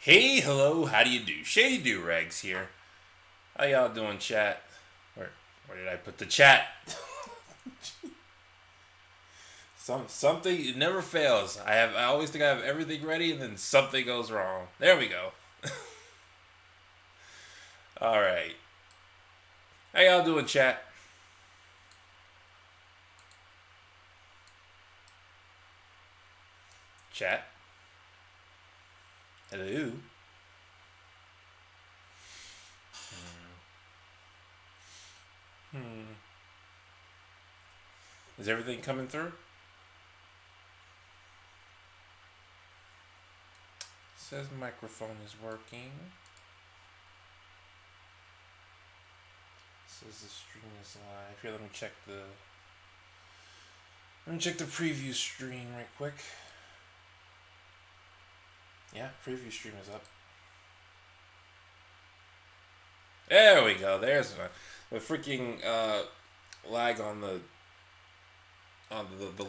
Hey, hello, how do you do? Shady Do Rags here. How y'all doing, chat? Where did I put the chat? Something it never fails. I always think I have everything ready, and then something goes wrong. There we go. All right. How y'all doing, chat? Chat. Hello. Hmm. Is everything coming through? Says microphone is working. Says the stream is live. Here, let me check the preview stream right quick. Yeah, preview stream is up. There we go. There's the freaking lag on the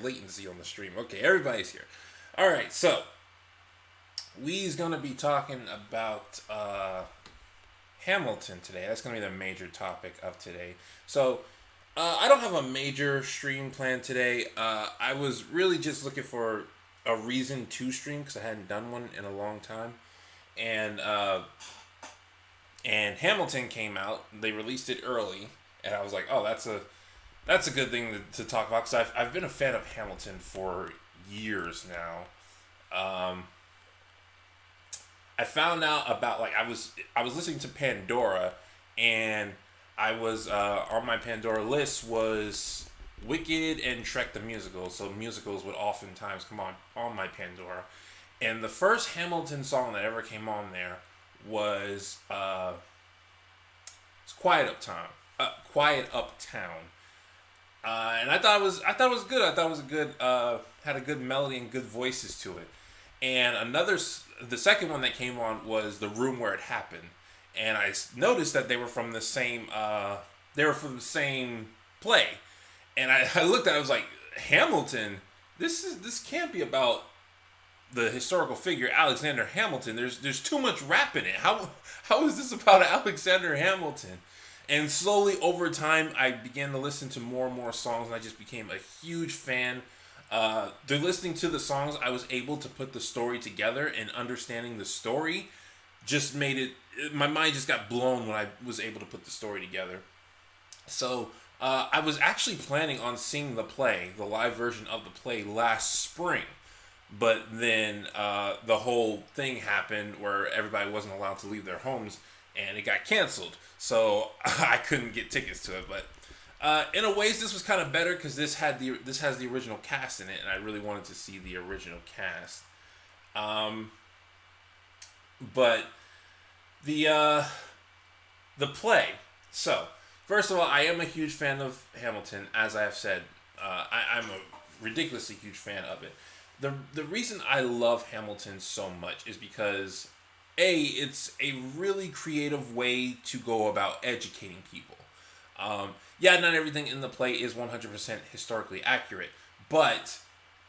latency on the stream. Okay, everybody's here. All right, so we's gonna be talking about Hamilton today. That's gonna be the major topic of today. So I don't have a major stream plan today. I was really just looking for a reason to stream because I hadn't done one in a long time, and Hamilton came out. They released it early, and I was like, oh, that's a good thing to talk about because I've been a fan of Hamilton for years now. I found out about I was listening to Pandora, and I was on my Pandora list was Wicked and Shrek the musical. So musicals would oftentimes come on my Pandora, and the first Hamilton song that ever came on there was it's Quiet Uptown. Quiet Uptown. And I thought it was good. I thought it was a good had a good melody and good voices to it. And the second one that came on was The Room Where It Happened, and I noticed that they were from the same play, and I looked at it, I was like, Hamilton. This can't be about the historical figure Alexander Hamilton. There's too much rap in it. How is this about Alexander Hamilton? And slowly over time, I began to listen to more and more songs, and I just became a huge fan. Through listening to the songs, I was able to put the story together, and understanding the story just made it. My mind just got blown when I was able to put the story together. So I was actually planning on seeing the live version of the play last spring. But then the whole thing happened where everybody wasn't allowed to leave their homes, and it got canceled. So I couldn't get tickets to it. But in a ways, this was kind of better because this has the original cast in it, and I really wanted to see the original cast. But the play. So first of all, I am a huge fan of Hamilton, as I have said. I'm a ridiculously huge fan of it. The reason I love Hamilton so much is because it's a really creative way to go about educating people. Yeah, not everything in the play is 100% historically accurate, but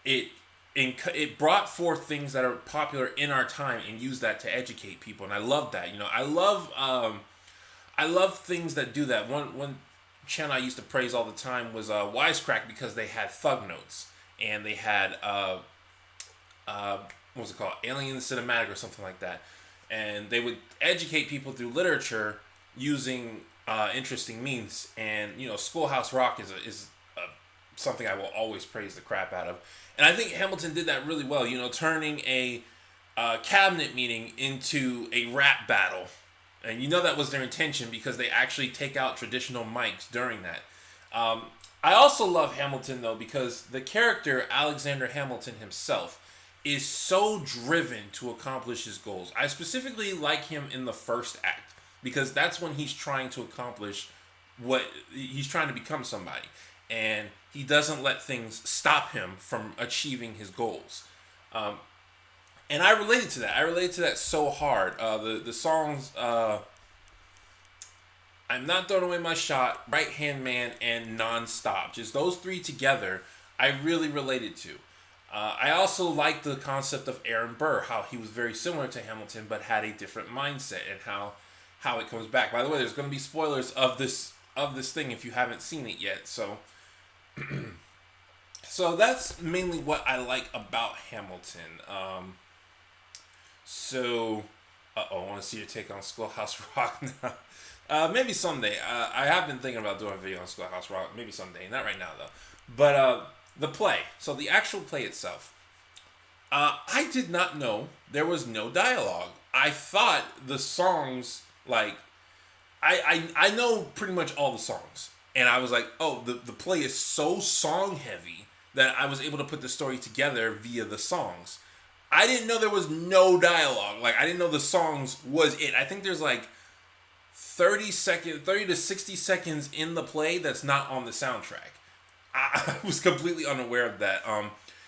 it it brought forth things that are popular in our time and used that to educate people, and I love that. I love things that do that. One channel I used to praise all the time was Wisecrack because they had thug notes, and they had what was it called, Alien Cinematic or something like that, and they would educate people through literature using interesting means. And Schoolhouse Rock is something I will always praise the crap out of, and I think Hamilton did that really well. Turning a cabinet meeting into a rap battle, and that was their intention because they actually take out traditional mics during that. I also love Hamilton though because the character Alexander Hamilton himself is so driven to accomplish his goals. I specifically like him in the first act because that's when he's trying to accomplish what he's trying to become somebody, and he doesn't let things stop him from achieving his goals. And I related to that. I related to that so hard. The songs I'm Not Throwing Away My Shot, Right Hand Man, and Nonstop. Just those three together, I really related to. I also like the concept of Aaron Burr, how he was very similar to Hamilton, but had a different mindset, and how it comes back. By the way, there's going to be spoilers of this thing if you haven't seen it yet. So that's mainly what I like about Hamilton. So, I want to see your take on Schoolhouse Rock now. Maybe someday. I have been thinking about doing a video on Schoolhouse Rock. Maybe someday. Not right now, though. But the play. So the actual play itself. I did not know there was no dialogue. I thought the songs, like, I know pretty much all the songs. And I was like, oh, the play is so song heavy that I was able to put the story together via the songs. I didn't know there was no dialogue. Like, I didn't know the songs was it. I think there's like 30 to 60 seconds in the play that's not on the soundtrack. I was completely unaware of that.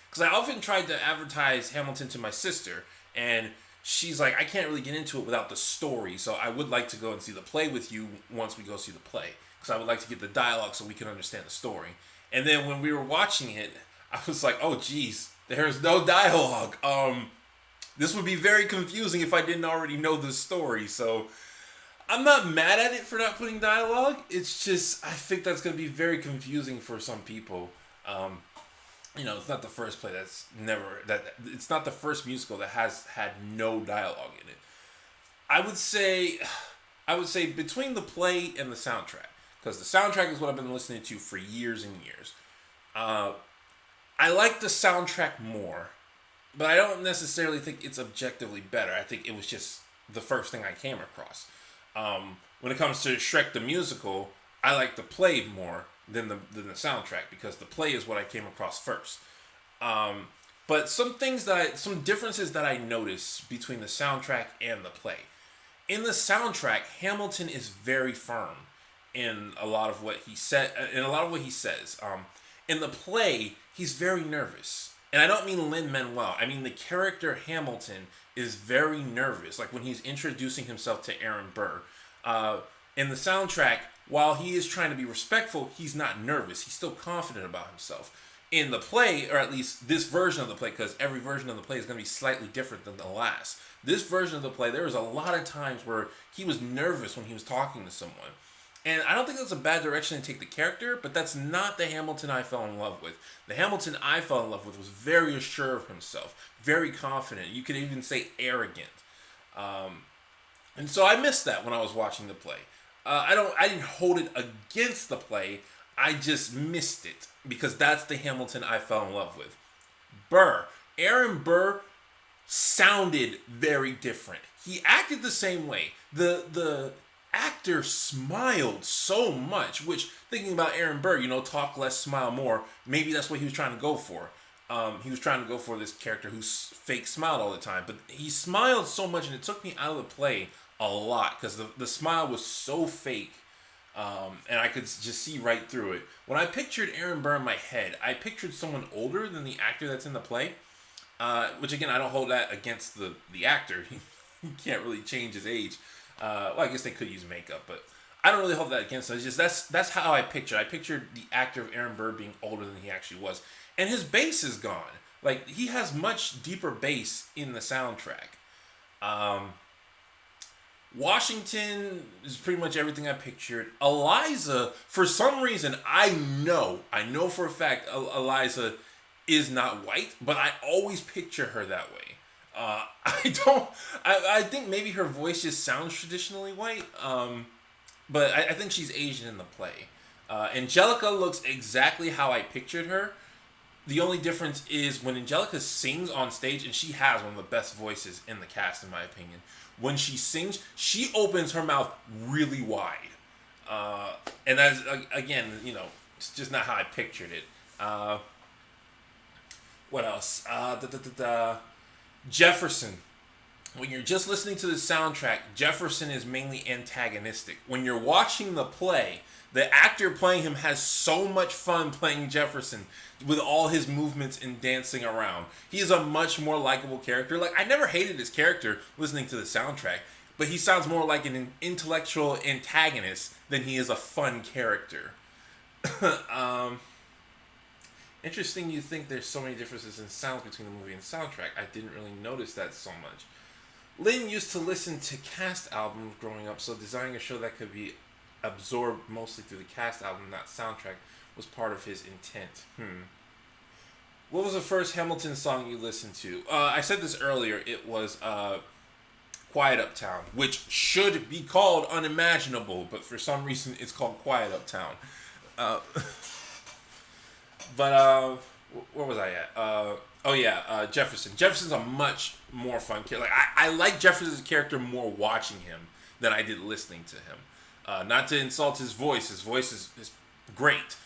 Because I often tried to advertise Hamilton to my sister, and she's like, I can't really get into it without the story, so I would like to go and see the play with you once we go see the play. Because I would like to get the dialogue so we can understand the story. And then when we were watching it, I was like, oh, geez, there's no dialogue. This would be very confusing if I didn't already know the story, so I'm not mad at it for not putting dialogue. It's just, I think that's going to be very confusing for some people. It's not the first play it's not the first musical that has had no dialogue in it. I would say between the play and the soundtrack, because the soundtrack is what I've been listening to for years and years. I like the soundtrack more, but I don't necessarily think it's objectively better. I think it was just the first thing I came across. When it comes to Shrek the Musical, I like the play more than the soundtrack, because the play is what I came across first. But some differences that I notice between the soundtrack and the play. In the soundtrack, Hamilton is very firm in a lot of what he said. In the play, he's very nervous. And I don't mean Lin-Manuel. I mean the character Hamilton is very nervous. Like when he's introducing himself to Aaron Burr. In the soundtrack, while he is trying to be respectful, he's not nervous. He's still confident about himself. In the play, or at least this version of the play, because every version of the play is going to be slightly different than the last. This version of the play, there was a lot of times where he was nervous when he was talking to someone. And I don't think that's a bad direction to take the character, but that's not the Hamilton I fell in love with. The Hamilton I fell in love with was very assured of himself, very confident. You could even say arrogant. And so I missed that when I was watching the play. I didn't hold it against the play. I just missed it because that's the Hamilton I fell in love with. Aaron Burr sounded very different. He acted the same way. The actor smiled so much, which, thinking about Aaron Burr, talk less, smile more, maybe that's what he was trying to go for. He was trying to go for this character who's fake smiled all the time, but he smiled so much, and it took me out of the play a lot because the smile was so fake, and I could just see right through it. When I pictured Aaron Burr in my head, I pictured someone older than the actor that's in the play, which again, I don't hold that against the actor. He can't really change his age. Well, I guess they could use makeup, but I don't really hold that against him. It's just that's how I pictured. I pictured the actor of Aaron Burr being older than he actually was, and his bass is gone. Like, he has much deeper bass in the soundtrack. Washington is pretty much everything I pictured. Eliza, for some reason, I know for a fact Eliza is not white, but I always picture her that way. I think maybe her voice just sounds traditionally white, but I think she's Asian in the play. Angelica looks exactly how I pictured her. The only difference is when Angelica sings on stage, and she has one of the best voices in the cast, in my opinion. When she sings, she opens her mouth really wide. And that's, again, it's just not how I pictured it. What else? Jefferson. When you're just listening to the soundtrack, Jefferson is mainly antagonistic. When you're watching the play, the actor playing him has so much fun playing Jefferson with all his movements and dancing around. He is a much more likable character. Like, I never hated his character listening to the soundtrack, but he sounds more like an intellectual antagonist than he is a fun character. Interesting you think there's so many differences in sounds between the movie and soundtrack. I didn't really notice that so much. Lynn used to listen to cast albums growing up, so designing a show that could be absorbed mostly through the cast album, not soundtrack, was part of his intent. What was the first Hamilton song you listened to? I said this earlier. It was Quiet Uptown, which should be called Unimaginable, but for some reason it's called Quiet Uptown. But where was I at? Jefferson. Jefferson's a much more fun character. Like I like Jefferson's character more watching him than I did listening to him. Not to insult his voice. His voice is great.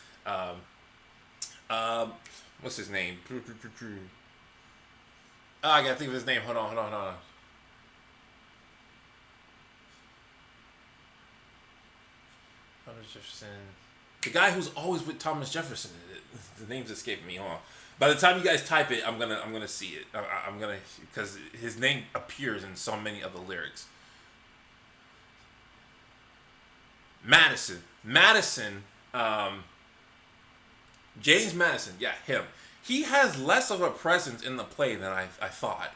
What's his name? I gotta think of his name. Hold on. Thomas Jefferson. The guy who's always with Thomas Jefferson. The name's escaping me. Hold on. By the time you guys type it, I'm gonna see it. I'm gonna, because his name appears in so many of the lyrics. Madison. James Madison. Yeah, him. He has less of a presence in the play than I thought.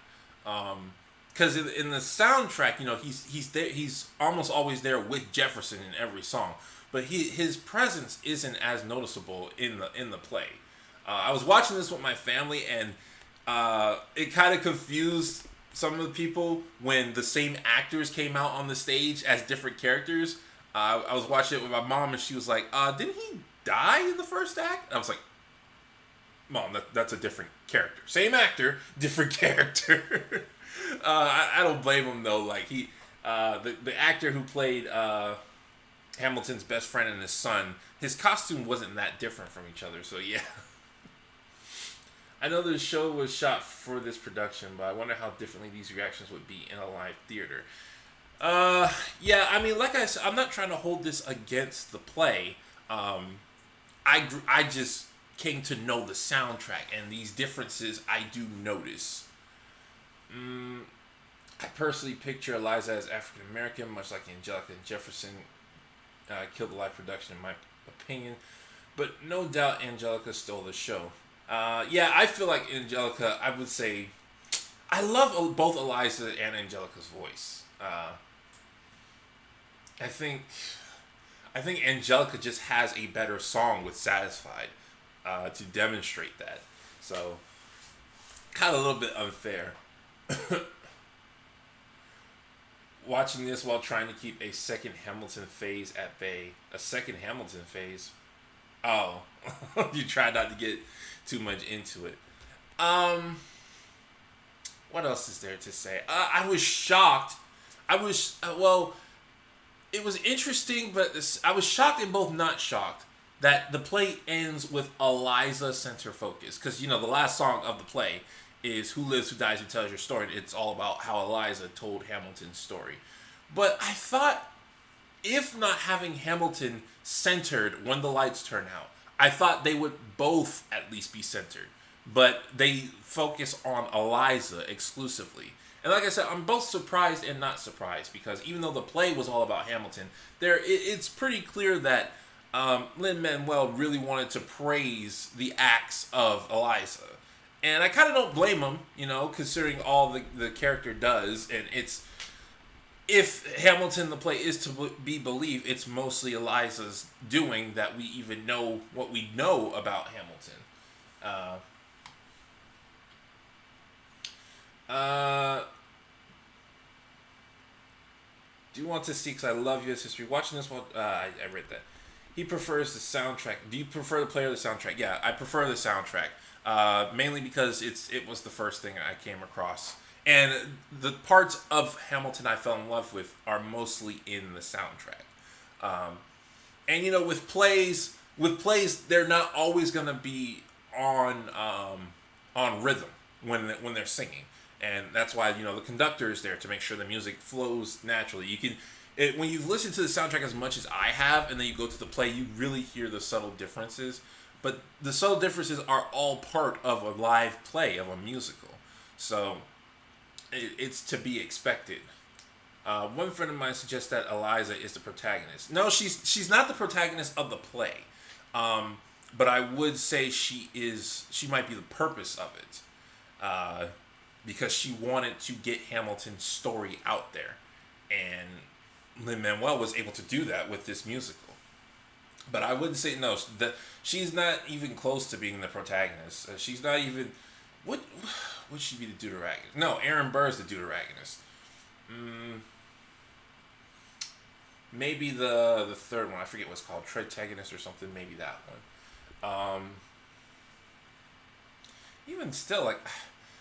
Because in the soundtrack, he's there. He's almost always there with Jefferson in every song, but his presence isn't as noticeable in the play. I was watching this with my family, and it kind of confused some of the people when the same actors came out on the stage as different characters. I was watching it with my mom, and she was like, "Didn't he die in the first act?" And I was like, "Mom, that's a different character. Same actor, different character." I don't blame him though. Like the actor who played Hamilton's best friend and his son, his costume wasn't that different from each other. So yeah. I know the show was shot for this production, but I wonder how differently these reactions would be in a live theater. Yeah, I mean, like I said, I'm not trying to hold this against the play. I just came to know the soundtrack, and these differences I do notice. I personally picture Eliza as African American, much like Angelica and Jefferson killed the live production, in my opinion. But no doubt Angelica stole the show. Yeah, I feel like Angelica, I would say, I love both Eliza and Angelica's voice. I think Angelica just has a better song with Satisfied to demonstrate that. So, kind of a little bit unfair. Watching this while trying to keep a second Hamilton phase at bay. A second Hamilton phase? Oh. You try not to get too much into it. What else is there to say? I was shocked. It was interesting, but I was shocked and both not shocked that the play ends with Eliza center focus. Because, the last song of the play is Who Lives, Who Dies, Who Tells Your Story. It's all about how Eliza told Hamilton's story. But I thought, if not having Hamilton centered when the lights turn out, I thought they would both at least be centered. But they focus on Eliza exclusively. And like I said, I'm both surprised and not surprised, because even though the play was all about Hamilton, it's pretty clear that Lin-Manuel really wanted to praise the acts of Eliza. And I kind of don't blame him, considering all the character does. And if Hamilton, the play, is to be believed, it's mostly Eliza's doing that we even know what we know about Hamilton. Do you want to see, because I love U.S. history. Watching this one, I read that. He prefers the soundtrack. Do you prefer the play or the soundtrack? Yeah, I prefer the soundtrack. Mainly because it was the first thing I came across. And the parts of Hamilton I fell in love with are mostly in the soundtrack. And with plays, they're not always going to be on rhythm when they're singing. And that's why, the conductor is there to make sure the music flows naturally. When you've listened to the soundtrack as much as I have, and then you go to the play, you really hear the subtle differences. But the subtle differences are all part of a live play, of a musical. So, it's to be expected. One friend of mine suggests that Eliza is the protagonist. No, she's not the protagonist of the play. but I would say she might be the purpose of it, because she wanted to get Hamilton's story out there, and Lin-Manuel was able to do that with this musical. But I wouldn't say no. That she's not even close to being the protagonist. She's not even. What would she be the deuteragonist? No, Aaron Burr's the deuteragonist. Maybe the third one. I forget what's called, Tritagonist or something. Maybe that one. Even still, like,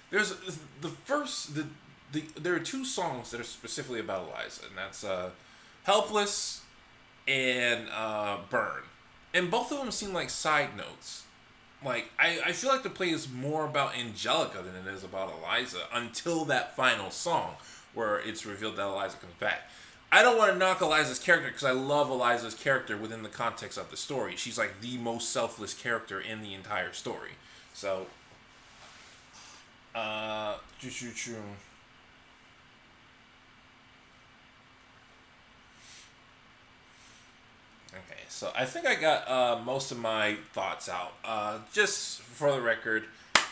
there's the first there are two songs that are specifically about Eliza, and that's "Helpless" and "Burn," and both of them seem like side notes. Like, I feel like the play is more about Angelica than it is about Eliza until that final song where it's revealed that Eliza comes back. I don't want to knock Eliza's character because I love Eliza's character within the context of the story. She's like the most selfless character in the entire story. So, okay, so I think I got most of my thoughts out. Just for the record,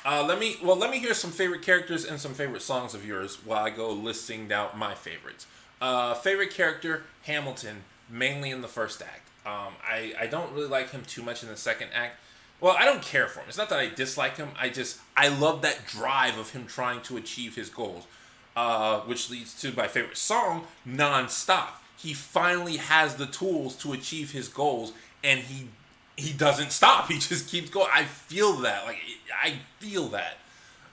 let me hear some favorite characters and some favorite songs of yours while I go listing down my favorites. Favorite character, Hamilton, mainly in the first act. I don't really like him too much in the second act. Well, I don't care for him. It's not that I dislike him. I love that drive of him trying to achieve his goals. Which leads to my favorite song, Non-Stop. He finally has the tools to achieve his goals, and he doesn't stop. He just keeps going. I feel that. I feel that.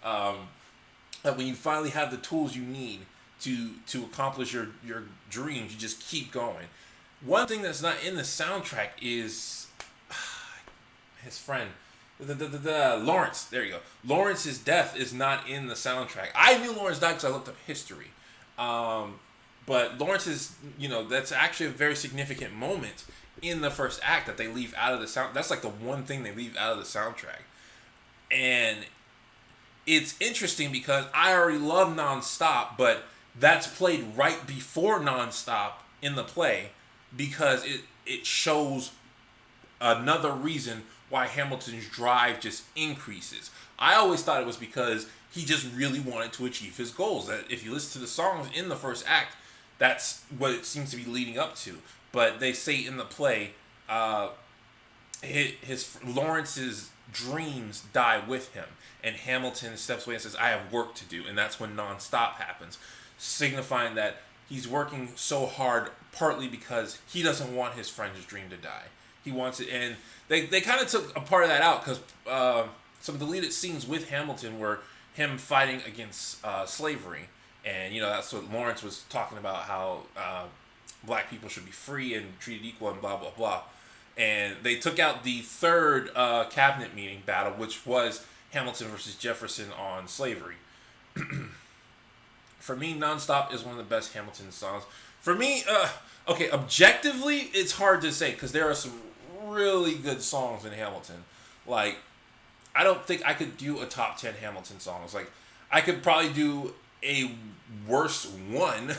That when you finally have the tools you need to accomplish your dreams, you just keep going. One thing that's not in the soundtrack is his friend, Lawrence. There you go. Lawrence's death is not in the soundtrack. I knew Lawrence died because I looked up history. But Lawrence's, that's actually a very significant moment in the first act that they leave out of the sound. That's like the one thing they leave out of the soundtrack. And it's interesting because I already love Non-Stop, but that's played right before Non-Stop in the play because it shows another reason why Hamilton's drive just increases. I always thought it was because he just really wanted to achieve his goals. That if you listen to the songs in the first act, that's what it seems to be leading up to. But they say in the play, his Lawrence's dreams die with him, and Hamilton steps away and says, "I have work to do," and that's when Non-Stop happens, signifying that he's working so hard partly because he doesn't want his friend's dream to die. He wants it, and they kind of took a part of that out because some deleted scenes with Hamilton were him fighting against slavery, and that's what Lawrence was talking about, how black people should be free and treated equal and blah blah blah. And they took out the third cabinet meeting battle, which was Hamilton versus Jefferson on slavery. For me, Non-Stop is one of the best Hamilton songs. For me, okay, objectively, it's hard to say because there are some really good songs in Hamilton. Like, I don't think I could do a top 10 Hamilton songs. Like, I could probably do a worse one.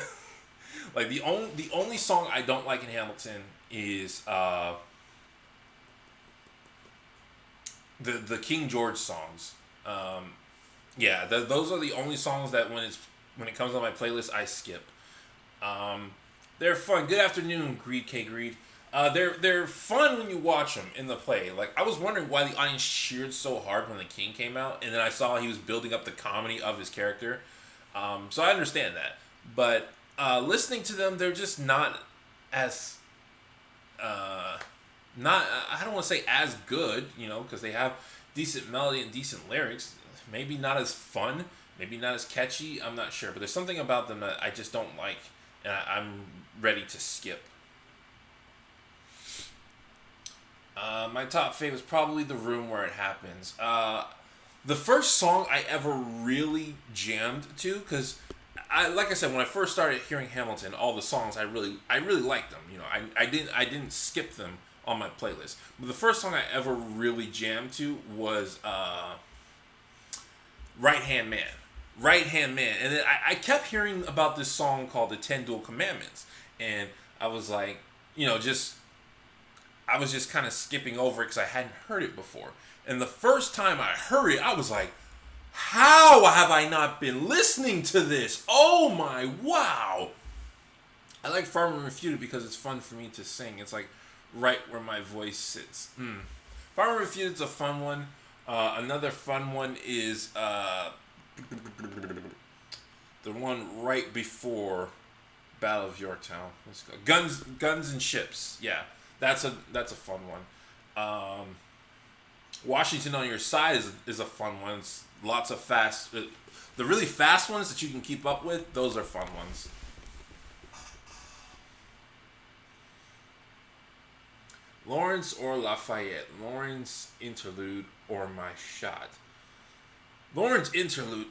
Like, the only song I don't like in Hamilton is the King George songs. Those are the only songs that when it comes on my playlist, I skip. They're fun. Good afternoon, Greed K Greed. They're fun when you watch them in the play. Like, I was wondering why the audience cheered so hard when the King came out, and then I saw he was building up the comedy of his character. So I understand that, but listening to them, they're just not as I don't want to say as good, because they have decent melody and decent lyrics. Maybe not as fun, maybe not as catchy. I'm not sure, but there's something about them that I just don't like, and I'm ready to skip. My top favorite is probably The Room Where It Happens. The first song I ever really jammed to, because like I said, when I first started hearing Hamilton, all the songs I really liked them. I didn't skip them on my playlist. But the first song I ever really jammed to was Right Hand Man. Right Hand Man. And then I kept hearing about this song called The 10 Dual Commandments. And I was like, I was just kind of skipping over it because I hadn't heard it before. And the first time I heard it, I was like, how have I not been listening to this? Oh my, wow. I like Farmer Refuted because it's fun for me to sing. It's like right where my voice sits. Farmer Refuted's a fun one. Another fun one is the one right before Battle of Yorktown. Let's go. Guns and Ships. Yeah, that's a fun one. Washington on Your Side is a fun one. It's lots of fast. The really fast ones that you can keep up with, those are fun ones. Lawrence or Lafayette? Lawrence Interlude or My Shot? Lawrence Interlude.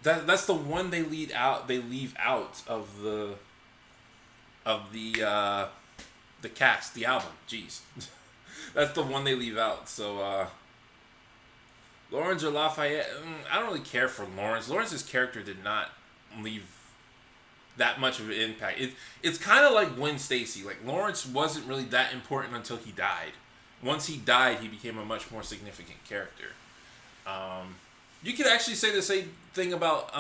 That's the one they leave out of the cast, the album. Jeez. That's the one they leave out. So Lawrence or Lafayette? I don't really care for Lawrence. Lawrence's character did not leave that much of an impact. It's kind of like Gwen Stacy. Like, Lawrence wasn't really that important until he died. Once he died, he became a much more significant character. You could actually say the same thing about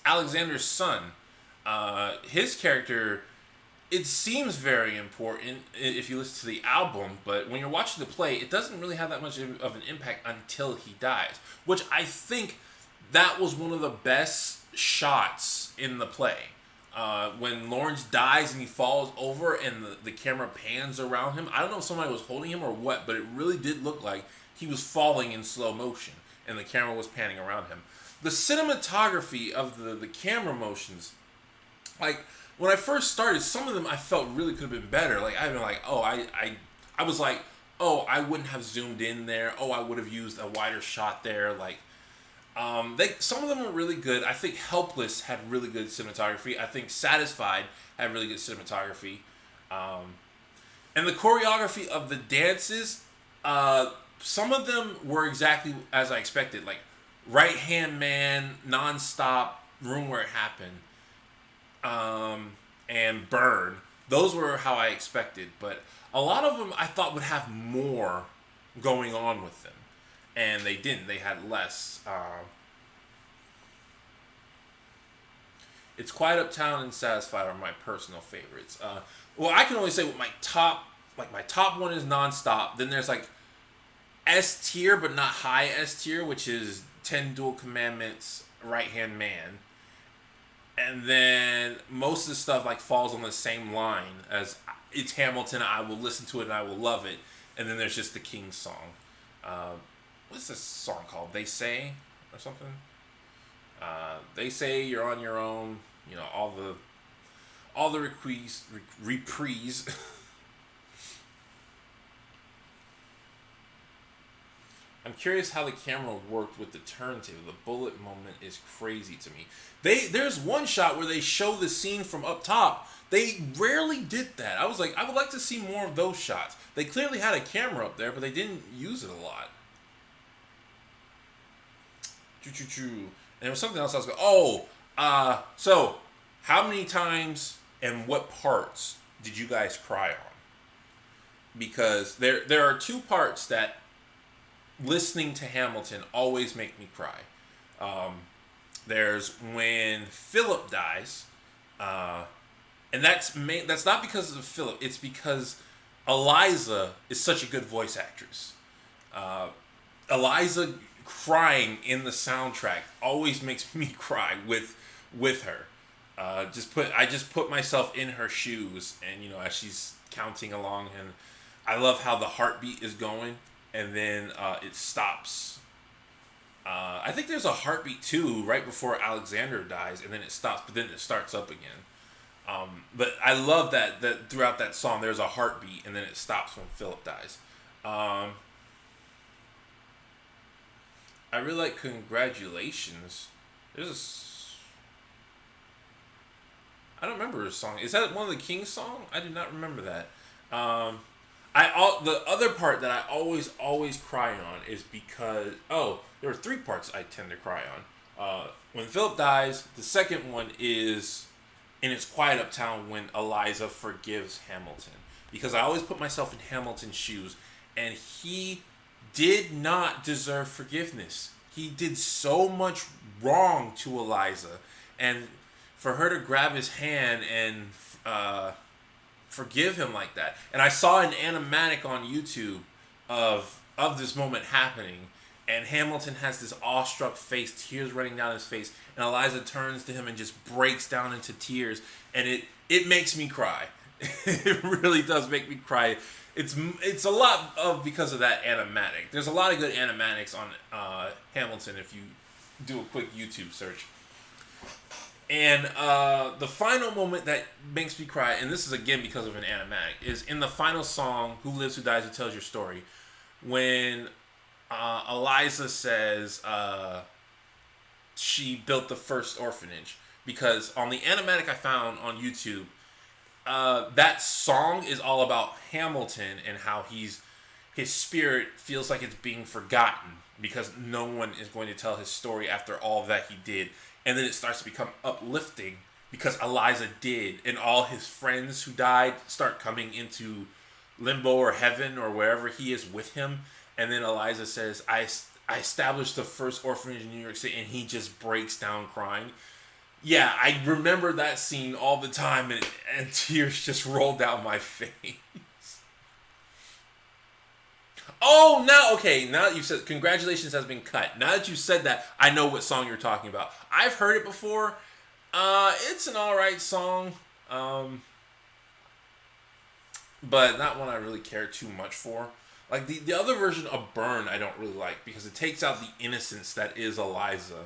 Alexander's son. His character, it seems very important if you listen to the album, but when you're watching the play, it doesn't really have that much of an impact until he dies. Which I think that was one of the best shots in the play. When Lawrence dies and he falls over and the camera pans around him. I don't know if somebody was holding him or what, but it really did look like he was falling in slow motion and the camera was panning around him. The cinematography of the camera motions, like when I first started, some of them I felt really could have been better. Like I've been like, oh, I was like, oh, I wouldn't have zoomed in there. Oh, I would have used a wider shot there. Like, some of them were really good. I think Helpless had really good cinematography. I think Satisfied had really good cinematography. And the choreography of the dances, some of them were exactly as I expected. Like Right Hand Man, Nonstop, Room Where It Happened, and Burn. Those were how I expected. But a lot of them I thought would have more going on with them. And they didn't. They had less. It's Quiet Uptown and Satisfied are my personal favorites. Well, I can only say what my top one is Nonstop. Then there's like S tier, but not high S tier, which is 10 Dual Commandments, Right Hand Man. And then most of the stuff like falls on the same line as It's Hamilton. I will listen to it and I will love it. And then there's just the King song. What's this song called? They Say or something? They Say You're on Your Own. You know, all the reprise. I'm curious how the camera worked with the turntable. The bullet moment is crazy to me. There's one shot where they show the scene from up top. They rarely did that. I was like, I would like to see more of those shots. They clearly had a camera up there, but they didn't use it a lot. And there was something else I was going, so how many times and what parts did you guys cry on? Because there are two parts that listening to Hamilton always make me cry. There's when Philip dies, and that's not because of Philip. It's because Eliza is such a good voice actress. Eliza crying in the soundtrack always makes me cry with her. I just put myself in her shoes, and you know, as she's counting along, and I love how the heartbeat is going, and then it stops. I think there's a heartbeat too right before Alexander dies, and then it stops, but then it starts up again. But I love that throughout that song there's a heartbeat, and then it stops when Philip dies. I really like Congratulations. I don't remember a song. Is that one of the King's song? I do not remember that. The other part that I always cry on is because there are three parts I tend to cry on. When Philip dies, the second one is in It's Quiet Uptown when Eliza forgives Hamilton. Because I always put myself in Hamilton's shoes, and he did not deserve forgiveness. He did so much wrong to Eliza, and for her to grab his hand and forgive him like that. And I saw an animatic on YouTube of this moment happening, and Hamilton has this awestruck face, tears running down his face, and Eliza turns to him and just breaks down into tears, and it makes me cry. It really does make me cry. It's a lot of because of that animatic. There's a lot of good animatics on Hamilton if you do a quick YouTube search. And the final moment that makes me cry, and this is again because of an animatic, is in the final song, Who Lives, Who Dies, Who Tells Your Story, when Eliza says she built the first orphanage. Because on the animatic I found on YouTube, that song is all about Hamilton and how his spirit feels like it's being forgotten because no one is going to tell his story after all that he did. And then it starts to become uplifting because Eliza did, and all his friends who died start coming into limbo or heaven or wherever he is with him. And then Eliza says, I established the first orphanage in New York City, and he just breaks down crying. Yeah, I remember that scene all the time, and tears just roll down my face. Oh, now that you've said congratulations has been cut. Now that you said that, I know what song you're talking about. I've heard it before. It's an alright song. But not one I really care too much for. Like the other version of Burn I don't really like because it takes out the innocence that is Eliza.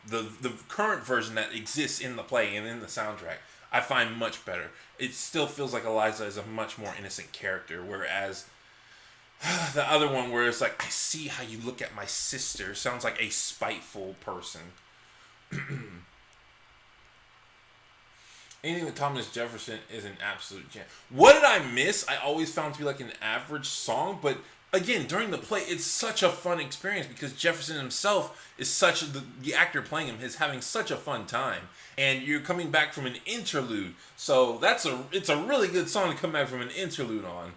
The current version that exists in the play and in the soundtrack I find much better. It still feels like Eliza is a much more innocent character, whereas the other one where it's like, I see how you look at my sister, sounds like a spiteful person. Anything with Thomas Jefferson is an absolute jam. What Did I Miss? I always found to be like an average song, but again, during the play, it's such a fun experience because Jefferson himself is the actor playing him is having such a fun time, and you're coming back from an interlude, so it's a really good song to come back from an interlude on.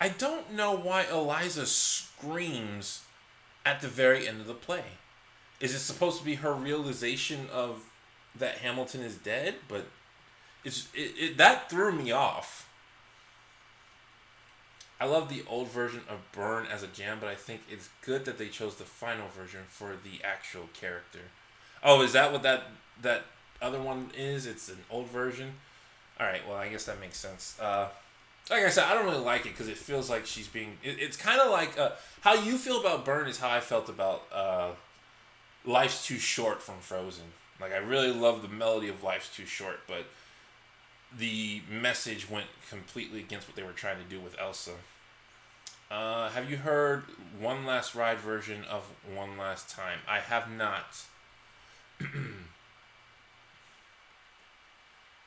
I don't know why Eliza screams at the very end of the play. Is it supposed to be her realization of that Hamilton is dead? But that threw me off. I love the old version of Burn as a jam, but I think it's good that they chose the final version for the actual character. Oh, is that what that other one is? It's an old version? Alright, well, I guess that makes sense. Like I said, I don't really like it because it feels like she's being... It's kind of like... how you feel about Burn is how I felt about Life's Too Short from Frozen. Like, I really love the melody of Life's Too Short, but the message went completely against what they were trying to do with Elsa. Have you heard One Last Ride version of One Last Time? I have not.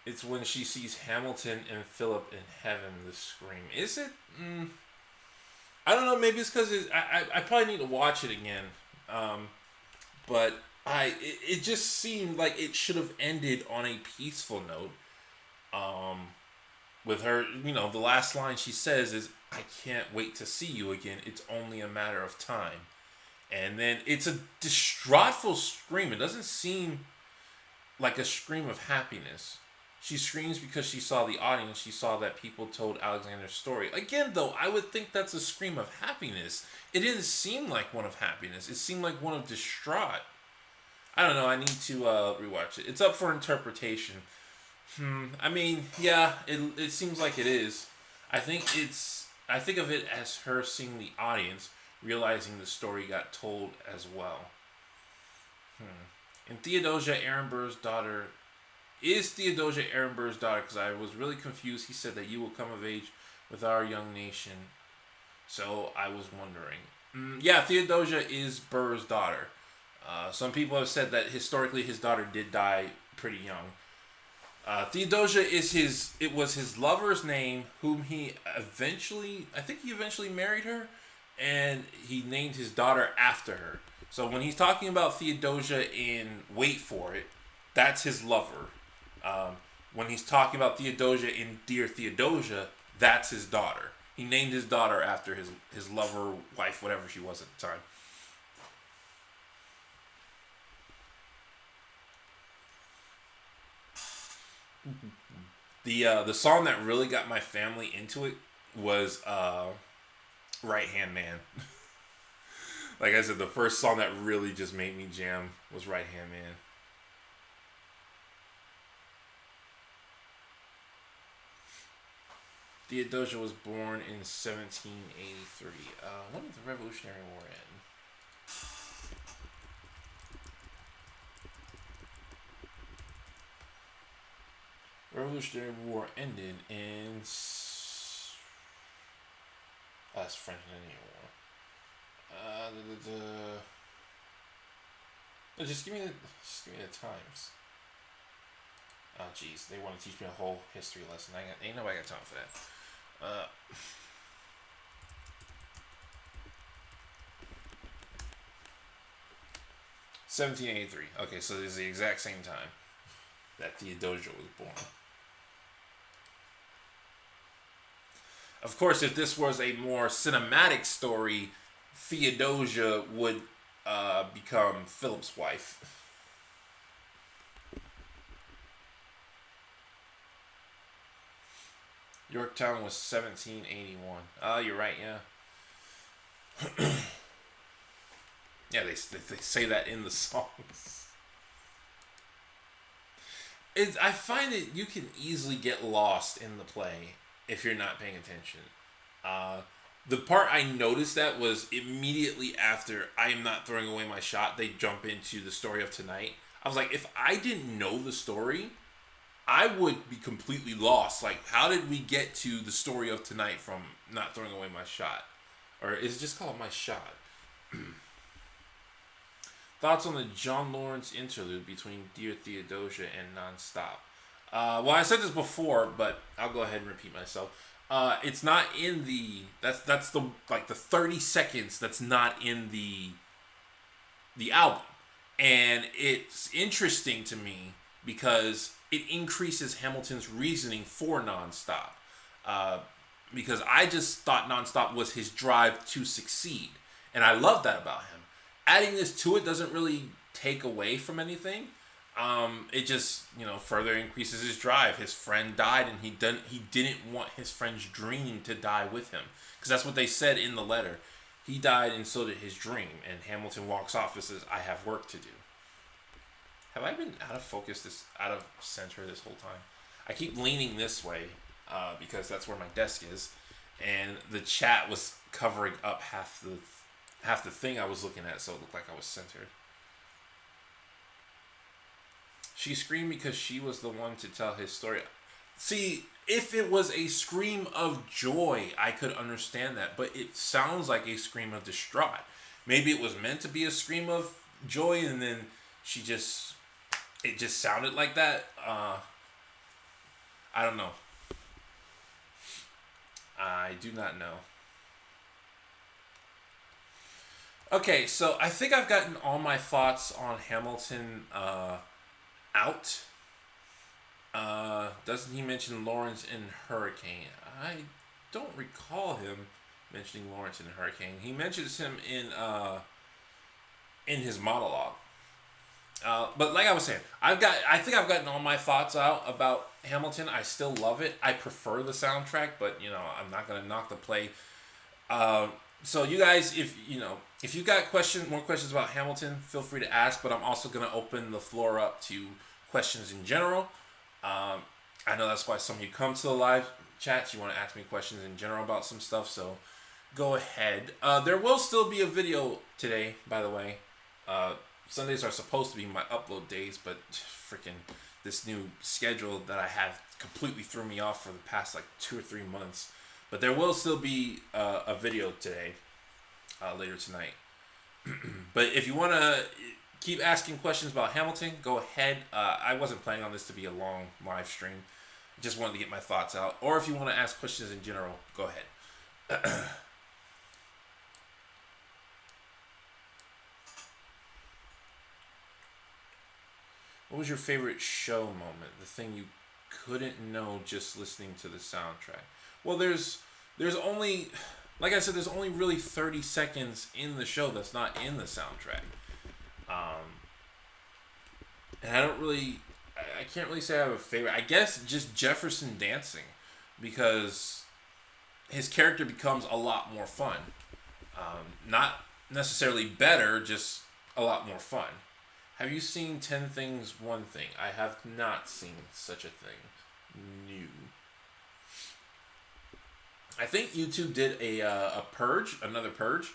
It's when she sees Hamilton and Philip in heaven, the scream. Is it? I don't know. Maybe it's because I probably need to watch it again. But it just seemed like it should have ended on a peaceful note. With her, the last line she says is, I can't wait to see you again. It's only a matter of time. And then it's a distraughtful scream. It doesn't seem like a scream of happiness. She screams because she saw the audience. She saw that people told Alexander's story. Again, though, I would think that's a scream of happiness. It didn't seem like one of happiness. It seemed like one of distraught. I don't know. I need to rewatch it. It's up for interpretation. I mean, yeah, it seems like it is. I think of it as her seeing the audience, realizing the story got told as well. And Theodosia Aaron Burr's daughter... Is Theodosia Aaron Burr's daughter? Because I was really confused. He said that you will come of age with our young nation. So I was wondering. Yeah, Theodosia is Burr's daughter. Some people have said that historically his daughter did die pretty young. Theodosia was his lover's name, whom he eventually married her, and he named his daughter after her. So when he's talking about Theodosia in Wait For It, that's his lover. When he's talking about Theodosia in Dear Theodosia, that's his daughter. He named his daughter after his lover, wife, whatever she was at the time. The song that really got my family into it was Right Hand Man. Like I said, the first song that really just made me jam was Right Hand Man. Theodosia was born in 1783. When did the Revolutionary War end? Revolutionary War ended in... that's French and Indian War. Just give me the times. Oh jeez, they want to teach me a whole history lesson. Ain't nobody got time for that. 1783. Okay, so this is the exact same time that Theodosia was born. Of course, if this was a more cinematic story, Theodosia would become Philip's wife. Yorktown was 1781. Oh, you're right, yeah. Yeah, they say that in the songs. I find that you can easily get lost in the play if you're not paying attention. The part I noticed that was immediately after I Am Not Throwing Away My Shot, they jump into the story of tonight. I was like, if I didn't know the story, I would be completely lost. Like, how did we get to the story of tonight from Not Throwing Away My Shot? Or is it just called My Shot? Thoughts on the John Lawrence interlude between Dear Theodosia and Nonstop? Well, I said this before, but I'll go ahead and repeat myself. It's not in the... That's the 30 seconds that's not in the album. And it's interesting to me because it increases Hamilton's reasoning for Nonstop. Because I just thought Nonstop was his drive to succeed. And I love that about him. Adding this to it doesn't really take away from anything. It just, further increases his drive. His friend died, and he didn't want his friend's dream to die with him. Because that's what they said in the letter. He died, and so did his dream. And Hamilton walks off and says, I have work to do. Have I been out of focus, out of center this whole time? I keep leaning this way because that's where my desk is. And the chat was covering up half the thing I was looking at, so it looked like I was centered. She screamed because she was the one to tell his story. See, if it was a scream of joy, I could understand that, but it sounds like a scream of distraught. Maybe it was meant to be a scream of joy, and then it just sounded like that. I don't know. I do not know. Okay, so I think I've gotten all my thoughts on Hamilton out. Doesn't he mention Lawrence in Hurricane? I don't recall him mentioning Lawrence in Hurricane. He mentions him in his monologue. But like I was saying, I think I've gotten all my thoughts out about Hamilton. I still love it. I prefer the soundtrack, but I'm not gonna knock the play. So you guys, if you've got more questions about Hamilton, feel free to ask. But I'm also gonna open the floor up to questions in general. I know that's why some of you come to the live chats. You want to ask me questions in general about some stuff. So go ahead. There will still be a video today, by the way. Sundays are supposed to be my upload days, but freaking this new schedule that I have completely threw me off for the past 2 or 3 months. But there will still be a video today, later tonight. But if you want to keep asking questions about Hamilton, go ahead. I wasn't planning on this to be a long live stream. Just wanted to get my thoughts out. Or if you want to ask questions in general, go ahead. What was your favorite show moment? The thing you couldn't know just listening to the soundtrack. Well, there's only, like I said, there's only really 30 seconds in the show that's not in the soundtrack. And I don't really, I can't really say I have a favorite. I guess just Jefferson dancing, because his character becomes a lot more fun. Not necessarily better, just a lot more fun. Have you seen 10 Things, One Thing? I have not seen such a thing. New. I think YouTube did a purge, another purge,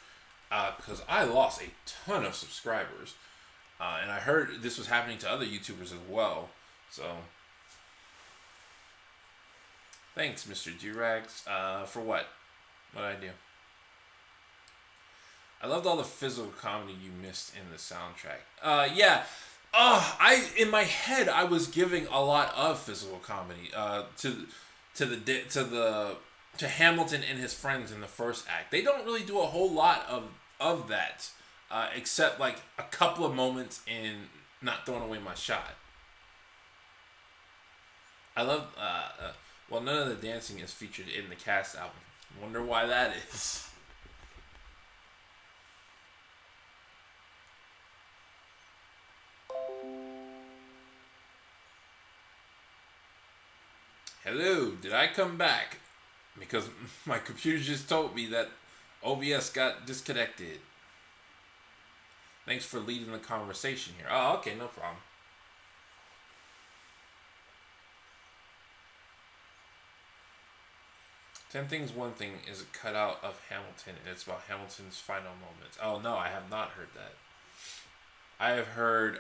because I lost a ton of subscribers. And I heard this was happening to other YouTubers as well. So, thanks, Mr. Durags. For what? What did I do? I loved all the physical comedy you missed in the soundtrack. Yeah. In my head I was giving a lot of physical comedy to Hamilton and his friends in the first act. They don't really do a whole lot of that, except like a couple of moments in Not Throwing Away My Shot. I love. Well, none of the dancing is featured in the cast album. Wonder why that is. Hello, did I come back? Because my computer just told me that OBS got disconnected. Thanks for leading the conversation here. Oh, okay, no problem. Ten Things, One Thing is a cutout of Hamilton, and it's about Hamilton's final moments. Oh, no, I have not heard that. I have heard,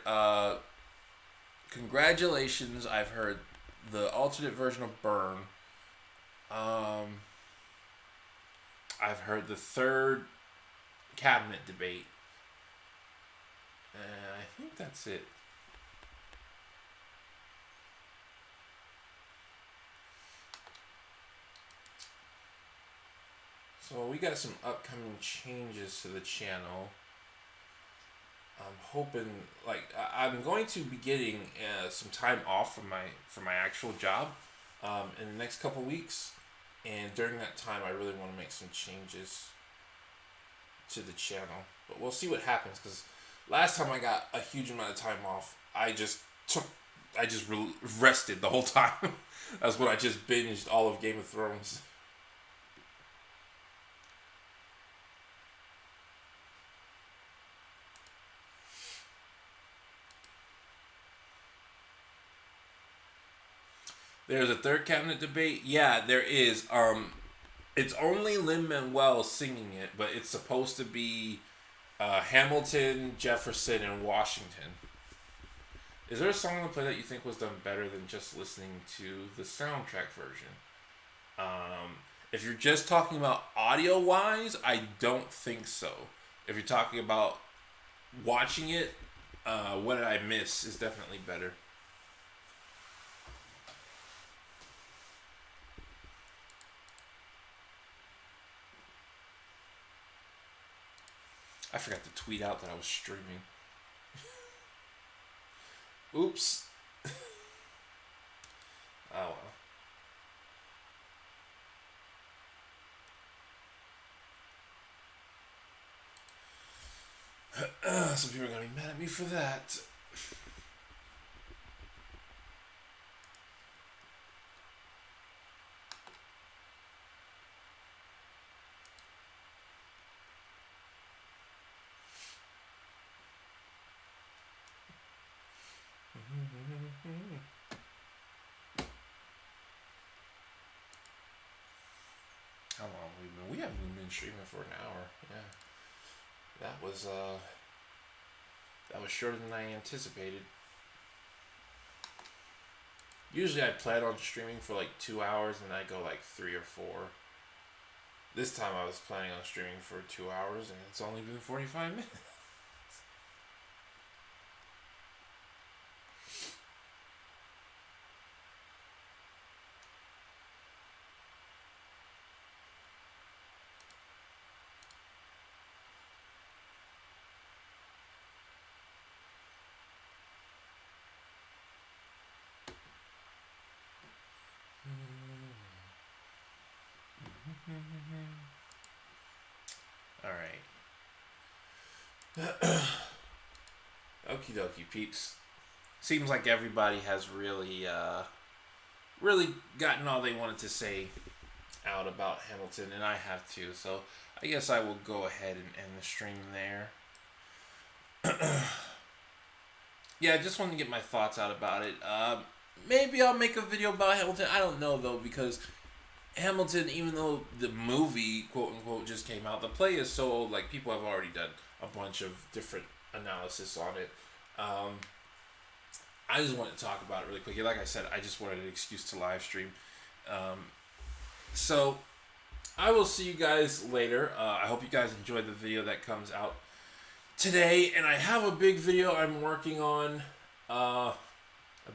Congratulations. I've heard the alternate version of Burr. I've heard the third cabinet debate. I think that's it. So we got some upcoming changes to the channel. I'm hoping, like, I'm going to be getting some time off from my actual job in the next couple weeks, and during that time, I really want to make some changes to the channel. But we'll see what happens, because last time I got a huge amount of time off, I just rested the whole time. That's when I just binged all of Game of Thrones. There's a third cabinet debate. Yeah, there is. It's only Lin-Manuel singing it, but it's supposed to be Hamilton, Jefferson, and Washington. Is there a song on the play that you think was done better than just listening to the soundtrack version? If you're just talking about audio-wise, I don't think so. If you're talking about watching it, What Did I Miss is definitely better. I forgot to tweet out that I was streaming. Oops. Oh well. Some people are going to be mad at me for that. How long have we been? We haven't been streaming for an hour. Yeah, that was shorter than I anticipated. Usually I plan on streaming for like 2 hours and I go like 3 or 4. This time I was planning on streaming for 2 hours and it's only been 45 minutes. Okie dokie, peeps. Seems like everybody has really gotten all they wanted to say out about Hamilton, and I have too. So I guess I will go ahead and end the stream there. Yeah, I just wanted to get my thoughts out about it. Maybe I'll make a video about Hamilton. I don't know though, because Hamilton, even though the movie quote unquote just came out, the play is so old. Like, people have already done a bunch of different analysis on it. I just wanted to talk about it really quickly. Like I said, I just wanted an excuse to live stream. So I will see you guys later. I hope you guys enjoyed the video that comes out today. And I have a big video I'm working on. A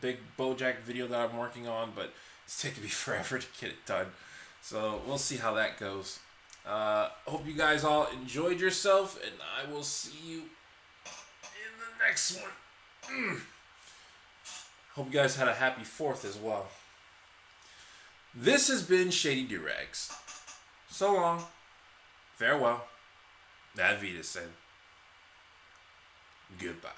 big BoJack video that I'm working on, but it's taking me forever to get it done. So we'll see how that goes. Hope you guys all enjoyed yourself, and I will see you in the next one. Hope you guys had a happy 4th as well. This has been Shady Durags. So long. Farewell. Ad Vita said. Goodbye.